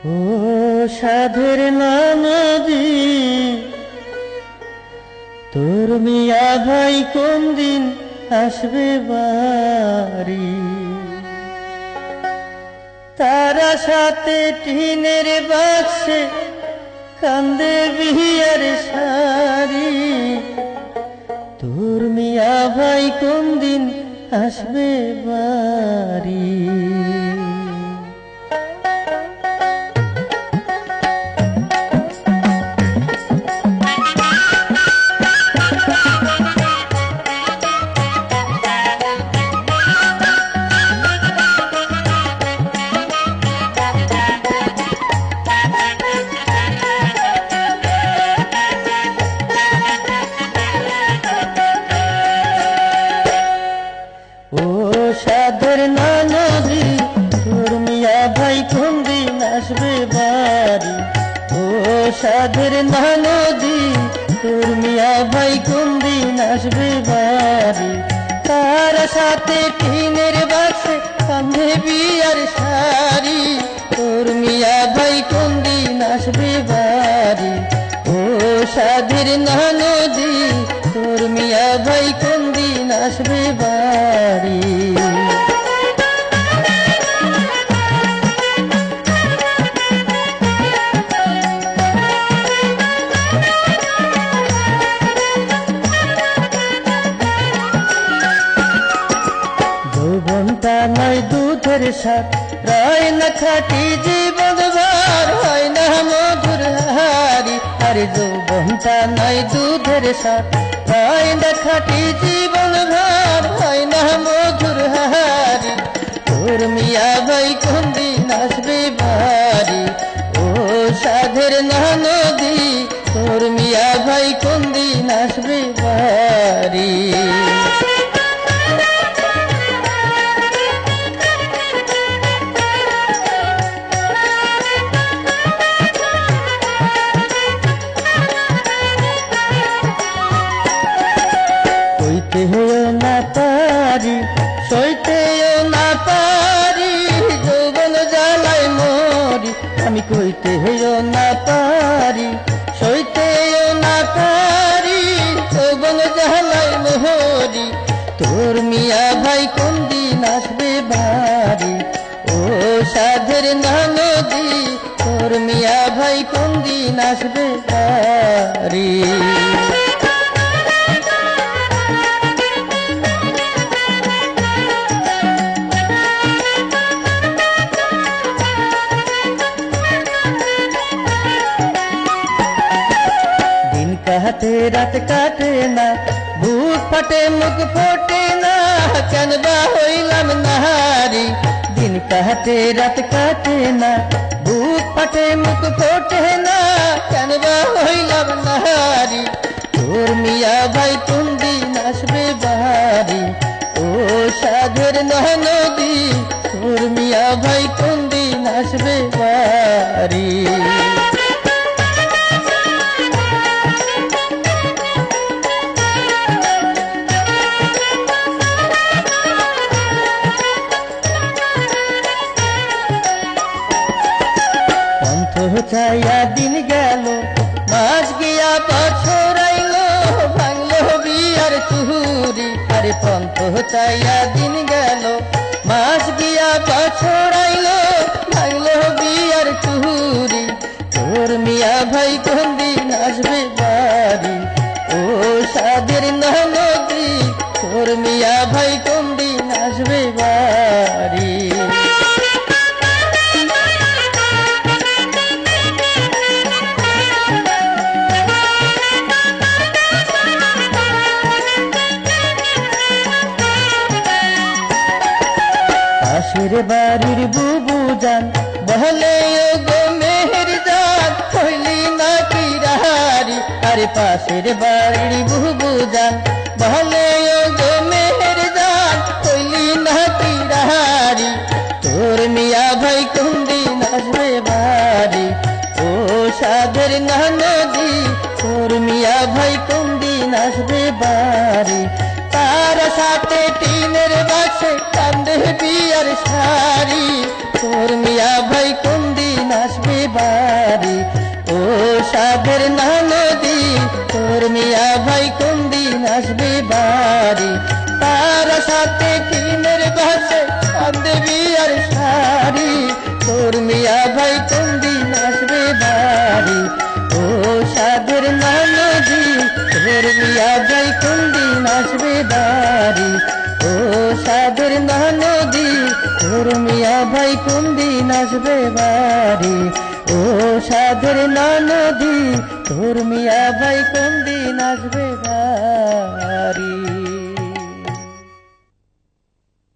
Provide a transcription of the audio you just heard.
ও সাধের নদী, তোর মিয়া ভাই কোন দিন আসবে বাড়ি? তারা সাথে টিনের বাক্সে কান্দে বিয়ার সারি। তোর মিয়া ভাই কোন দিন আসবে বাড়ি? ও সাধের নদী, তোর মিয়া ভাই কোন দিন আসবে বাড়ি? ও সাধের নদী, তোর মিয়া ভাই কোন দিন আসবে বাড়ি? তার সাথে টিনের বাক্সে কাঁধে বিয়ার শাড়ি। তোর মিয়া ভাই কোন দিন আসবে বাড়ি? ও সাধের নদী, তোর মিয়া ভাই কোন দিন আসবে বাড়ি? যৌবনটা নয় দুধের স্বাদ, রয় না খাঁটি জীবন ভর, হয় না মধুর হারি। আরে যৌবনটা নয় দুধের স্বাদ, রয় না খাঁটি জীবন ভর, হয় না মধুর হারি। তোর মিয়া ভাই কোন দিন আসবে বাড়ি? ও সাধের নদী, তোর মিয়া ভাই কোন দিন আসবে বাড়ি? কইতেও না পারি, সইতেও না পারি, যৌবন জ্বালায় মরি। আমি কইতেও না পারি, সইতেও না পারি, যৌবন জ্বালায় মরি। তোর মিয়া ভাই কোন দিন আসবে বাড়ি? ও সাধের নদী, তোর মিয়া ভাই কোন দিন আসবে বাড়ি? কাটে রাত কাটে না, বুক ফাটে মুখ ফোটে না, কেন বা হইলাম নাহারি? দিন কাটে রাত কাটে না, বুক ফাটে মুখ ফোটে না, কেন বা হইলাম নাহারি? তোর মিয়া ভাই কোন দিন আসবে বাড়ি? ও সাধের নদী, তোর মিয়া ভাই কোন দিন আসবে বাড়ি? চাইয়া দিন গেল, মাস গিয়া বছর আইলো, ভাঙলো বিয়ার চুরি। আরে পন্থ চাইয়া দিন গেল, মাস গিয়া বছর আইলো, ভাঙলো বিয়ার চুরি। তোর মিয়া ভাই কোন দিন আসবে বাড়ি? ও সাধের নদী, তোর মিয়া ভাই কোন দিন আসবে বাড়ি? পাশের বাড়ির বুবু জান বলে, ও গো মেহের জান, হইলি নাকি রাহারি? আরে পাশের বাড়ির বুবু জান বলে, ও গো মেহের জান, হইলি নাকি রাহারি? তোর মিয়া ভাই কোন দিন আসবে বাড়ি? ও সাধের নদী, তোর মিয়া ভাই কোন দিন আসবে বাড়ি? তার সাথে টিনের বাক্সে কান্দে বিয়ার শাড়ি। তোর মিয়া ভাই কোন দিন আসবে আসবে বাড়ি, তার সাথে কিনের বাসে দেবী আর শাড়ি, তোর মিয়া ভাই কোন দিন আসবে বাড়ি, ও সাধের ননদি তোর মিয়া ভাই কোন দিন আসবে বাড়ি, ও সাধের ননদি তোর মিয়া ভাই কোন দিন আসবে বাড়ি, ও সাধের ননদি তোর মিয়া ভাই কোন দিন আসবে বাড়ি।